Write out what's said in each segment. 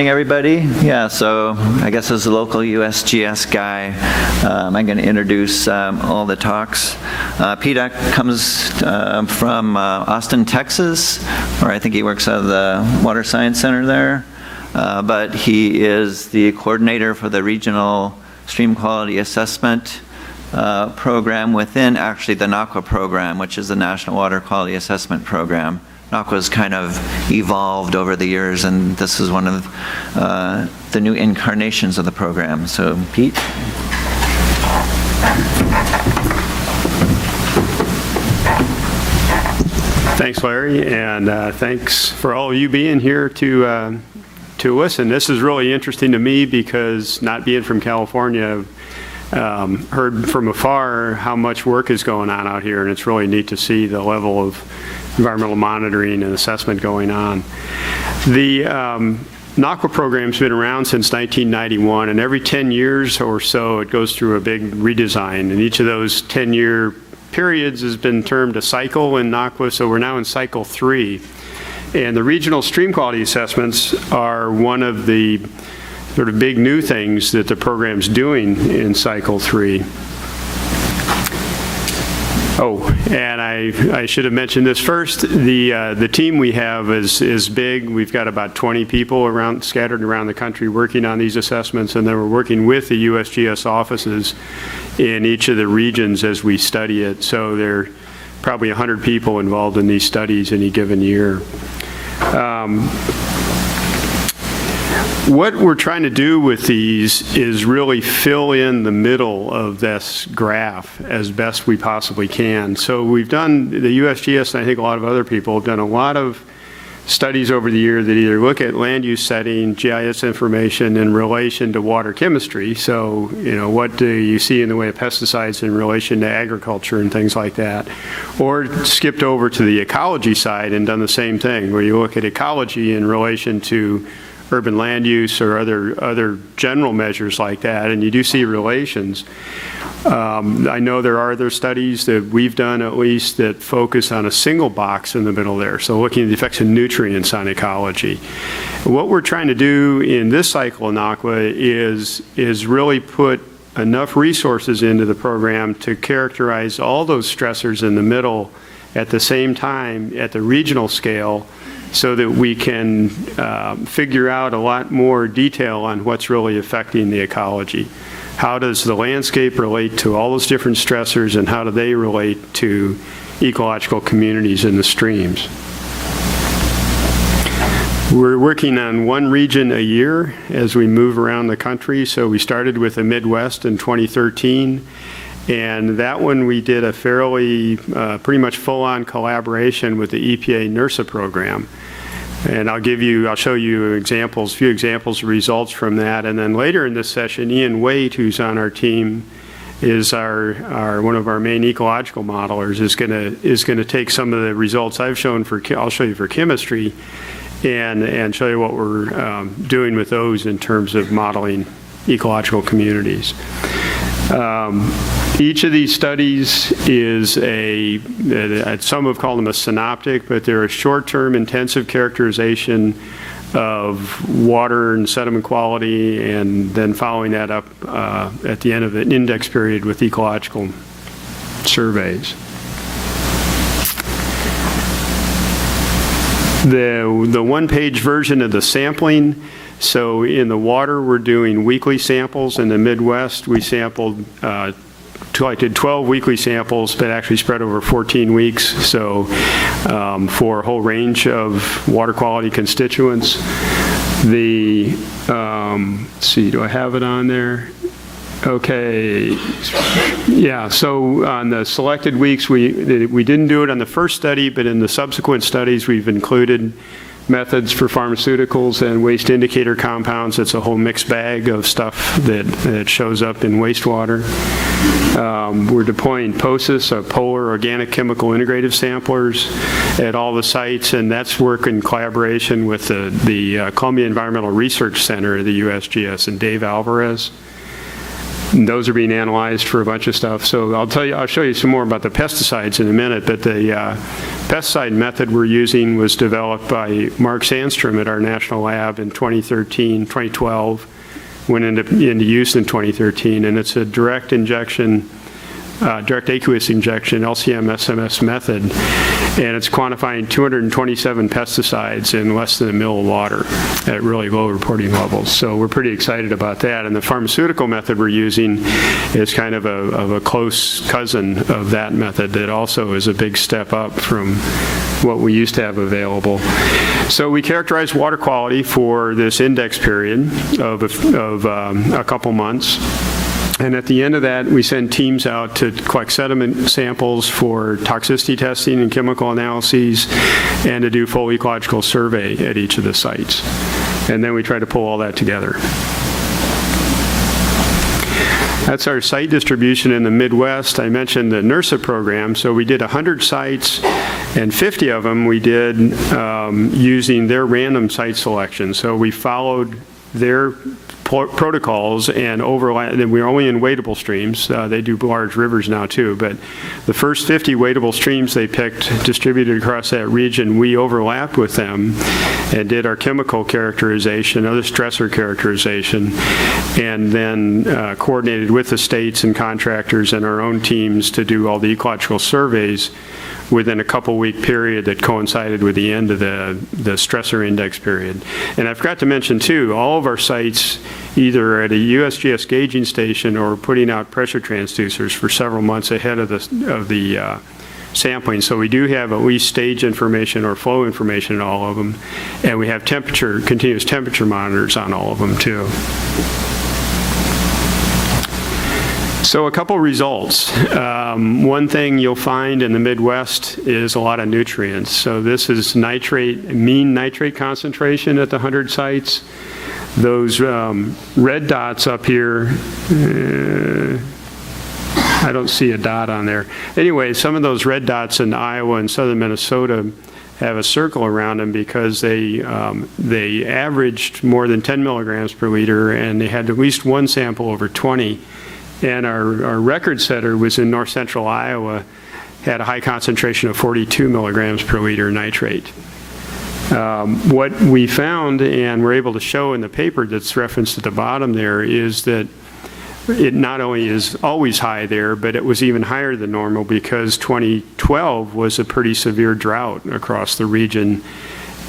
Everybody. Yeah, so I guess as a local USGS guy, I'm going to introduce all the talks. Pete comes from Austin, Texas, where I think he works out of the Water Science Center there, but he is the coordinator for the Regional Stream Quality Assessment program within actually the NAQUA program, which is the National Water Quality Assessment Program. NAQUA's kind of evolved over the years, and this is one of the new incarnations of the program. So, Pete? Thanks, Larry, and thanks for all of you being here to listen. This is really interesting to me because, not being from California, I've heard from afar how much work is going on out here, and it's really neat to see the level of environmental monitoring and assessment going on. The NAQUA program's been around since 1991, and every 10 years or so it goes through a big redesign, and each of those 10-year periods has been termed a cycle in NAQUA, so we're now in cycle 3. And the regional stream quality assessments are one of the sort of big new things that the program's doing in cycle 3. Oh, and I should have mentioned this first. The team we have is big. We've got about 20 people scattered around the country working on these assessments, and then we're working with the USGS offices in each of the regions as we study it. So there are probably 100 people involved in these studies any given year. What we're trying to do with these is really fill in the middle of this graph as best we possibly can. So we've done, the USGS and I think a lot of other people have done a lot of studies over the year that either look at land use setting, GIS information in relation to water chemistry. So, you know, what do you see in the way of pesticides in relation to agriculture and things like that? Or skipped over to the ecology side and done the same thing, where you look at ecology in relation to urban land use or other general measures like that, and you do see relations. I know there are other studies that we've done at least that focus on a single box in the middle there, so looking at the effects of nutrients on ecology. What we're trying to do in this cycle of NAQUA is really put enough resources into the program to characterize all those stressors in the middle at the same time at the regional scale, so that we can figure out a lot more detail on what's really affecting the ecology. How does the landscape relate to all those different stressors, and how do they relate to ecological communities in the streams? We're working on one region a year as we move around the country. So we started with the Midwest in 2013. And that one we did a fairly, pretty much full-on collaboration with the EPA NERSA program. And I'll show you examples, a few examples of results from that. And then later in this session, Ian Waite, who's on our team, is one of our main ecological modelers, is gonna take some of the results I've shown I'll show you for chemistry, and show you what we're doing with those in terms of modeling ecological communities. Each of these studies is some have called them a synoptic, but they're a short-term intensive characterization of water and sediment quality, and then following that up at the end of an index period with ecological surveys. The one-page version of the sampling. So in the water, we're doing weekly samples. In the Midwest, we collected 12 weekly samples, but actually spread over 14 weeks. So for a whole range of water quality constituents. Let's see, do I have it on there? Okay, yeah, so on the selected weeks, we didn't do it on the first study, but in the subsequent studies, we've included methods for pharmaceuticals and waste indicator compounds. It's a whole mixed bag of stuff that shows up in wastewater. We're deploying POSIS, Polar Organic Chemical Integrative Samplers, at all the sites, and that's work in collaboration with the Columbia Environmental Research Center of the USGS and Dave Alvarez. Those are being analyzed for a bunch of stuff. So I'll show you some more about the pesticides in a minute, but the pesticide method we're using was developed by Mark Sandstrom at our national lab in 2012, went into use in 2013, and it's a direct injection, direct aqueous injection, LCM-SMS method, and it's quantifying 227 pesticides in less than a mil of water at really low reporting levels. So we're pretty excited about that. And the pharmaceutical method we're using is kind of a close cousin of that method that also is a big step up from what we used to have available. So we characterize water quality for this index period of a couple months. And at the end of that, we send teams out to collect sediment samples for toxicity testing and chemical analyses, and to do full ecological survey at each of the sites. And then we try to pull all that together. That's our site distribution in the Midwest. I mentioned the NERSA program. So we did 100 sites, and 50 of them we did using their random site selection. So we followed their protocols and overlap, and we're only in wadable streams. They do large rivers now too, but the first 50 wadable streams they picked, distributed across that region, we overlapped with them and did our chemical characterization, other stressor characterization, and then coordinated with the states and contractors and our own teams to do all the ecological surveys within a couple-week period that coincided with the end of the stressor index period. And I forgot to mention too, all of our sites either at a USGS gauging station or putting out pressure transducers for several months ahead of the sampling. So we do have at least stage information or flow information in all of them, and we have continuous temperature monitors on all of them too. So a couple results. One thing you'll find in the Midwest is a lot of nutrients. So this is mean nitrate concentration at the 100 sites. Those red dots up here, I don't see a dot on there. Anyway, some of those red dots in Iowa and southern Minnesota have a circle around them because they averaged more than 10 milligrams per liter, and they had at least one sample over 20. And our record setter was in north central Iowa, had a high concentration of 42 milligrams per liter nitrate. What we found, and we're able to show in the paper that's referenced at the bottom there, is that it not only is always high there, but it was even higher than normal because 2012 was a pretty severe drought across the region.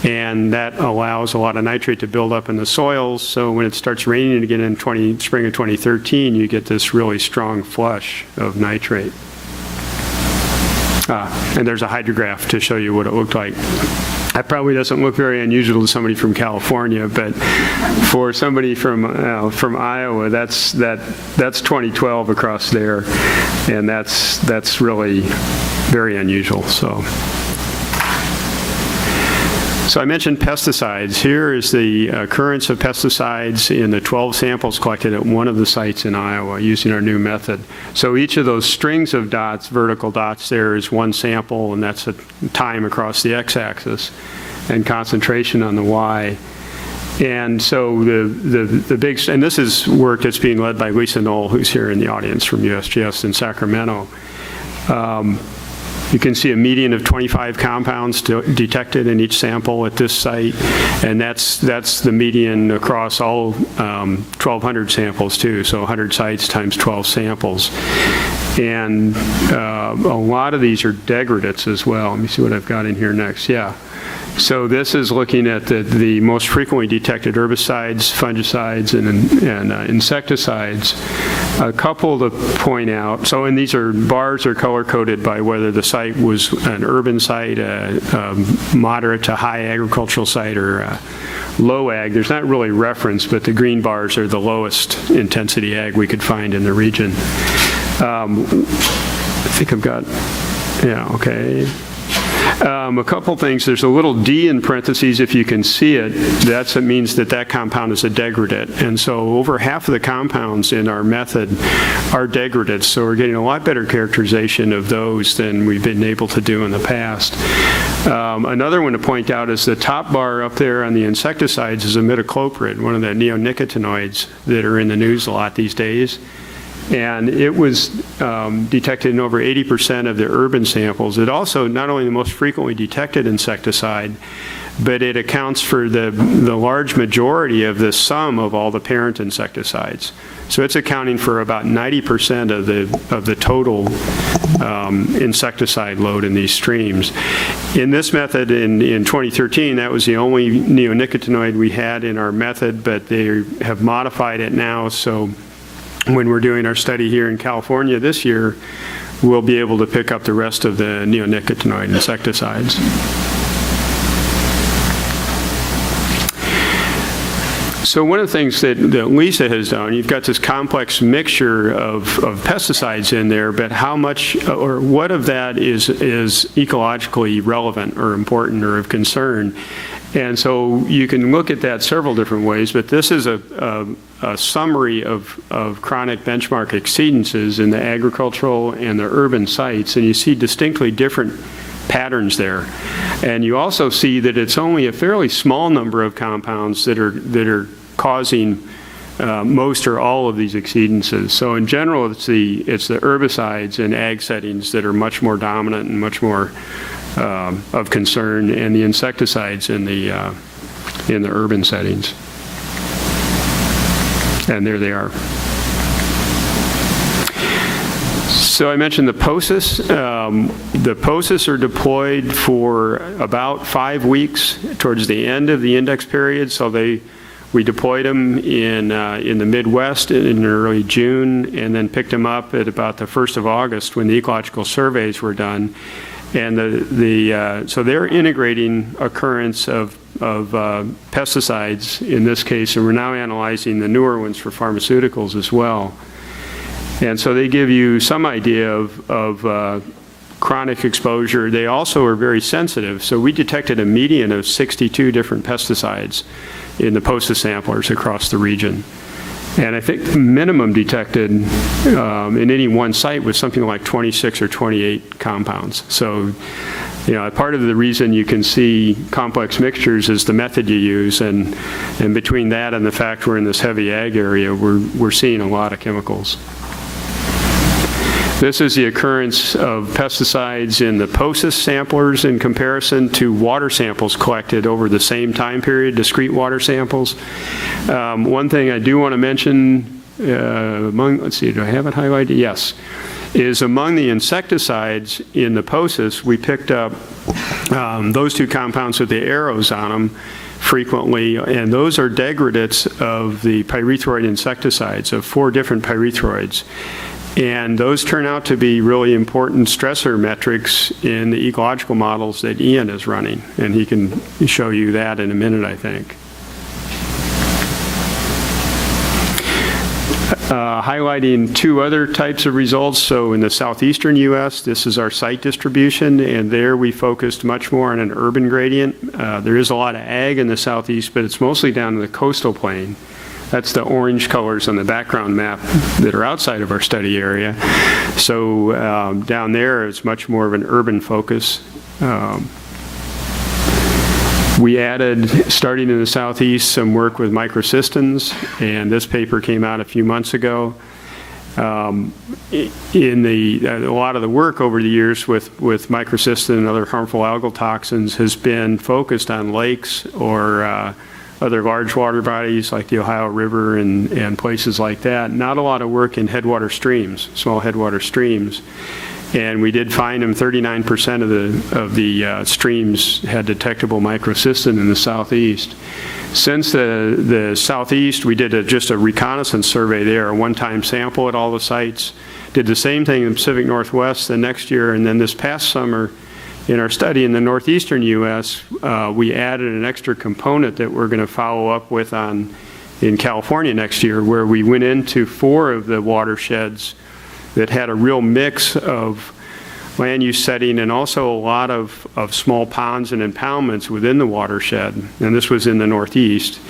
And that allows a lot of nitrate to build up in the soils. So when it starts raining again in spring of 2013, you get this really strong flush of nitrate. And there's a hydrograph to show you what it looked like. That probably doesn't look very unusual to somebody from California, but for somebody from Iowa, that's 2012 across there, and that's really very unusual. So I mentioned pesticides. Here is the occurrence of pesticides in the 12 samples collected at one of the sites in Iowa using our new method. So each of those strings of dots, vertical dots there, is one sample, and that's a time across the x-axis and concentration on the y. And so the big, and this is work that's being led by Lisa Knoll, who's here in the audience from USGS in Sacramento. You can see a median of 25 compounds detected in each sample at this site, and that's the median across all 1,200 samples too, so 100 sites times 12 samples. And a lot of these are degradates as well. Let me see what I've got in here next. Yeah. So this is looking at the most frequently detected herbicides, fungicides, and insecticides. A couple to point out. So, and these bars are color-coded by whether the site was an urban site, a moderate to high agricultural site, or low ag. There's not really reference, but the green bars are the lowest intensity ag we could find in the region. I think I've got, yeah, okay. A couple things. There's a little D in parentheses if you can see it. That means that compound is a degradate. And so over half of the compounds in our method are degradates. So we're getting a lot better characterization of those than we've been able to do in the past. Another one to point out is the top bar up there on the insecticides is imidacloprid, one of the neonicotinoids that are in the news a lot these days. And it was detected in over 80% of the urban samples. It also not only the most frequently detected insecticide, but it accounts for the large majority of the sum of all the parent insecticides. So it's accounting for about 90% of the total insecticide load in these streams. In this method in 2013, that was the only neonicotinoid we had in our method, but they have modified it now, so when we're doing our study here in California this year, we'll be able to pick up the rest of the neonicotinoid insecticides. So one of the things that Lisa has done, you've got this complex mixture of pesticides in there, but how much or what of that is ecologically relevant or important or of concern? And so you can look at that several different ways, but this is a summary of chronic benchmark exceedances in the agricultural and the urban sites, and you see distinctly different patterns there. And you also see that it's only a fairly small number of compounds that are causing most or all of these exceedances. So in general, it's the herbicides in ag settings that are much more dominant and much more of concern, and the insecticides in the urban settings. And there they are. So I mentioned the POSIS. The POSIS are deployed for about 5 weeks towards the end of the index period. So we deployed them in the Midwest in early June, and then picked them up at about the 1st of August when the ecological surveys were done. And so they're integrating occurrence of pesticides in this case, and we're now analyzing the newer ones for pharmaceuticals as well. And so they give you some idea of chronic exposure. They also are very sensitive. So we detected a median of 62 different pesticides in the POSIS samplers across the region. And I think the minimum detected in any one site was something like 26 or 28 compounds. So, part of the reason you can see complex mixtures is the method you use, and between that and the fact we're in this heavy ag area, we're seeing a lot of chemicals. This is the occurrence of pesticides in the POSIS samplers in comparison to water samples collected over the same time period, discrete water samples. One thing I do want to mention, let's see, do I have it highlighted? Yes, is among the insecticides in the POSIS, we picked up those two compounds with the arrows on them frequently, and those are degradates of the pyrethroid insecticides, of 4 different pyrethroids. And those turn out to be really important stressor metrics in the ecological models that Ian is running. And he can show you that in a minute, I think. Highlighting 2 other types of results. So in the southeastern U.S., this is our site distribution, and there we focused much more on an urban gradient. There is a lot of ag in the southeast, but it's mostly down in the coastal plain. That's the orange colors on the background map that are outside of our study area. So down there, it's much more of an urban focus. We added, starting in the southeast, some work with microcystins, and this paper came out a few months ago. A lot of the work over the years with microcystin and other harmful algal toxins has been focused on lakes or other large water bodies like the Ohio River and places like that. Not a lot of work in headwater streams, small headwater streams. And we did find them 39% of the streams had detectable microcystin in the southeast. Since the southeast, we did just a reconnaissance survey there, a one-time sample at all the sites. Did the same thing in the Pacific Northwest the next year, and then this past summer, in our study in the northeastern U.S., we added an extra component that we're going to follow up with in California next year, where we went into 4 of the watersheds that had a real mix of land use setting and also a lot of small ponds and impoundments within the watershed. And this was in the northeast.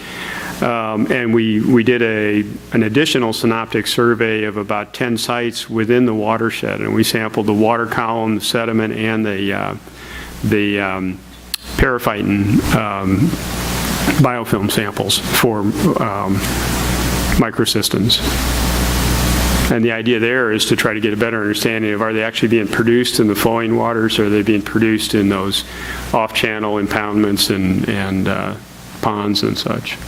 And we did an additional synoptic survey of about 10 sites within the watershed, and we sampled the water column, the sediment, and the periphyton biofilm samples for microcystins. And the idea there is to try to get a better understanding of, are they actually being produced in the flowing waters, or are they being produced in those off-channel impoundments and ponds and such.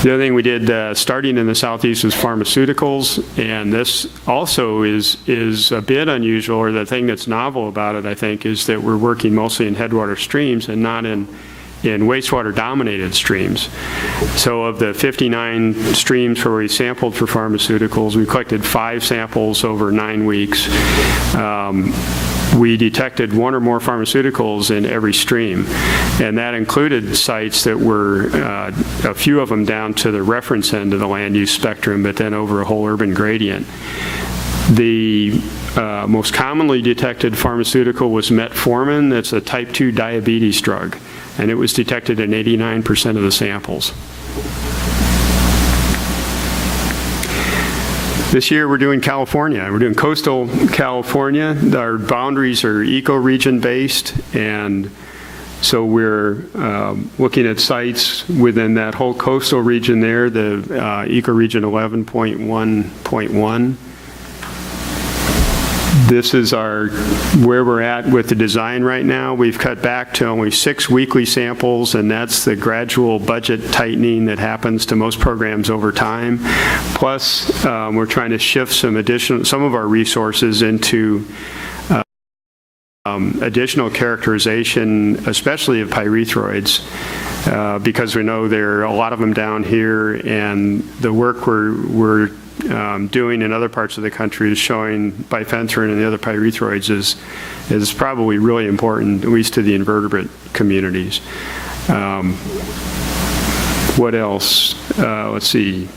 The other thing we did starting in the Southeast was pharmaceuticals, and this also is a bit unusual, or the thing that's novel about it, I think, is that we're working mostly in headwater streams and not in wastewater-dominated streams. So of the 59 streams where we sampled for pharmaceuticals, we collected 5 samples over 9 weeks. We detected 1 or more pharmaceuticals in every stream, and that included sites that were, a few of them down to the reference end of the land use spectrum, but then over a whole urban gradient. The most commonly detected pharmaceutical was metformin. That's a type 2 diabetes drug, and it was detected in 89% of the samples. This year we're doing California. We're doing coastal California. Our boundaries are ecoregion based, and so we're looking at sites within that whole coastal region there, the ecoregion 11.1.1. This is where we're at with the design right now. We've cut back to only 6 weekly samples, and that's the gradual budget tightening that happens to most programs over time. Plus, we're trying to shift some of our resources into additional characterization, especially of pyrethroids, because we know there are a lot of them down here, and the work we're doing in other parts of the country is showing bifenthrin and the other pyrethroids is probably really important, at least to the invertebrate communities. What else? Let's see.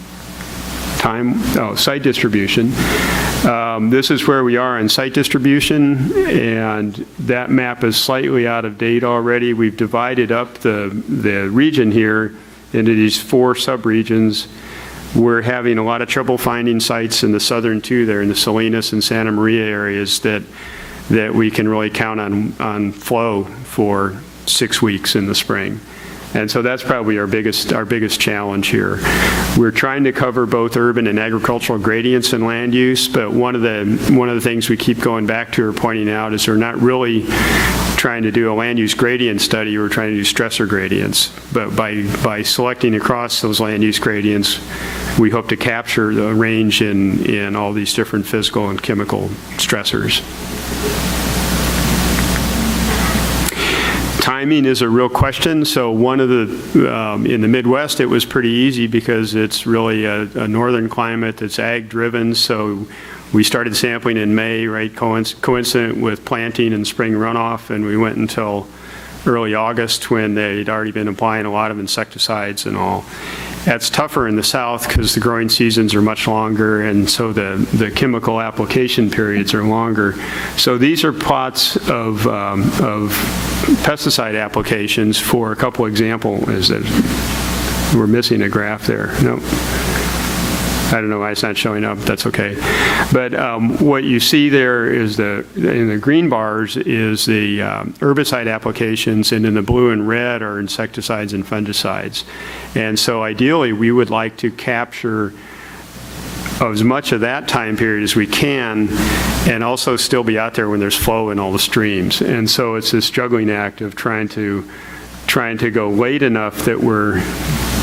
Site distribution. This is where we are in site distribution, and that map is slightly out of date already. We've divided up the region here into these 4 subregions. We're having a lot of trouble finding sites in the southern 2 there, in the Salinas and Santa Maria areas that we can really count on flow for 6 weeks in the spring. And so that's probably our biggest challenge here. We're trying to cover both urban and agricultural gradients in land use, but one of the things we keep going back to or pointing out is we're not really trying to do a land use gradient study, we're trying to do stressor gradients. But by selecting across those land use gradients, we hope to capture the range in all these different physical and chemical stressors. Timing is a real question. So one of the, in the Midwest, it was pretty easy because it's really a northern climate that's ag driven. So we started sampling in May, right, coincident with planting and spring runoff, and we went until early August when they'd already been applying a lot of insecticides and all. That's tougher in the south because the growing seasons are much longer, and so the chemical application periods are longer. So these are plots of pesticide applications for a couple examples. We're missing a graph there. Nope. I don't know why it's not showing up. That's okay. But what you see there is in the green bars is the herbicide applications, and in the blue and red are insecticides and fungicides. And so ideally, we would like to capture as much of that time period as we can, and also still be out there when there's flow in all the streams. And so it's this juggling act of trying to go late enough that we're,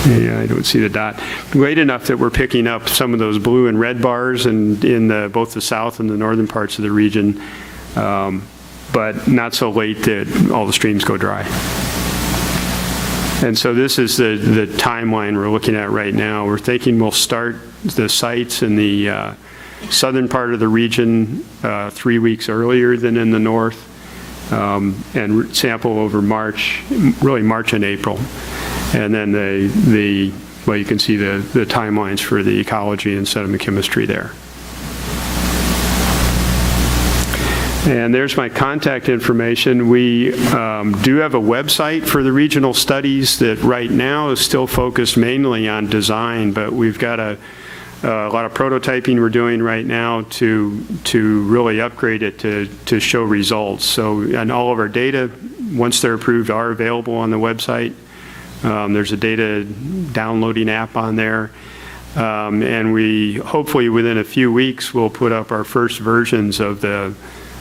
yeah, I don't see the dot. Late enough that we're picking up some of those blue and red bars in both the south and the northern parts of the region, but not so late that all the streams go dry. And so this is the timeline we're looking at right now. We're thinking we'll start the sites in the southern part of the region 3 weeks earlier than in the north, and sample over March, really March and April. And then well, you can see the timelines for the ecology and sediment chemistry there. And there's my contact information. We do have a website for the regional studies that right now is still focused mainly on design, but we've got a lot of prototyping we're doing right now to really upgrade it to show results. So, and all of our data, once they're approved, are available on the website. There's a data downloading app on there. And we, hopefully within a few weeks, will put up our first versions of the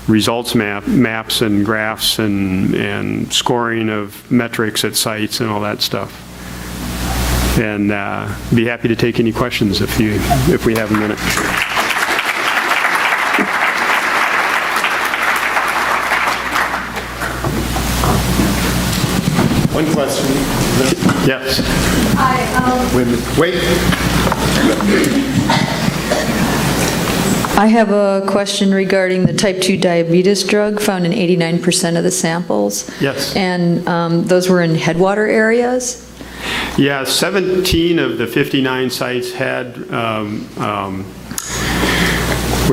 results maps and graphs and scoring of metrics at sites and all that stuff. And be happy to take any questions if we have a minute. One question. Yes. Wait. I have a question regarding the type 2 diabetes drug found in 89% of the samples. Yes. And those were in headwater areas? Yeah, 17 of the 59 sites had, what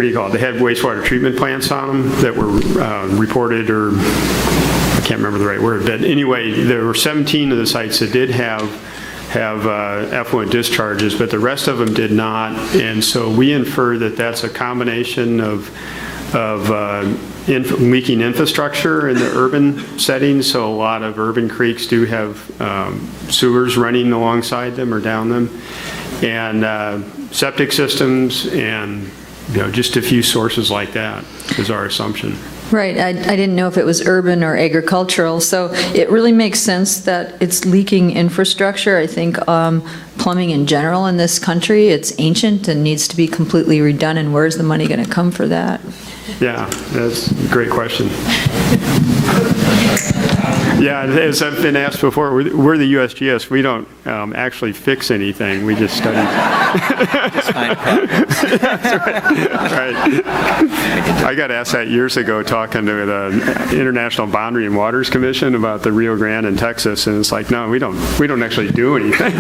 do you call it? They had wastewater treatment plants on them that were reported, or I can't remember the right word, but anyway, there were 17 of the sites that did have effluent discharges, but the rest of them did not. And so we infer that that's a combination of leaking infrastructure in the urban settings. So a lot of urban creeks do have sewers running alongside them or down them, and septic systems, and just a few sources like that is our assumption. Right, I didn't know if it was urban or agricultural, so it really makes sense that it's leaking infrastructure. I think plumbing in general in this country, it's ancient and needs to be completely redone, and where's the money going to come for that? Yeah, that's a great question. Yeah, as I've been asked before, we're the USGS. We don't actually fix anything. We just study. Just find problems. Right. I got asked that years ago talking to the International Boundary and Waters Commission about the Rio Grande in Texas, and it's like, no, we don't actually do anything.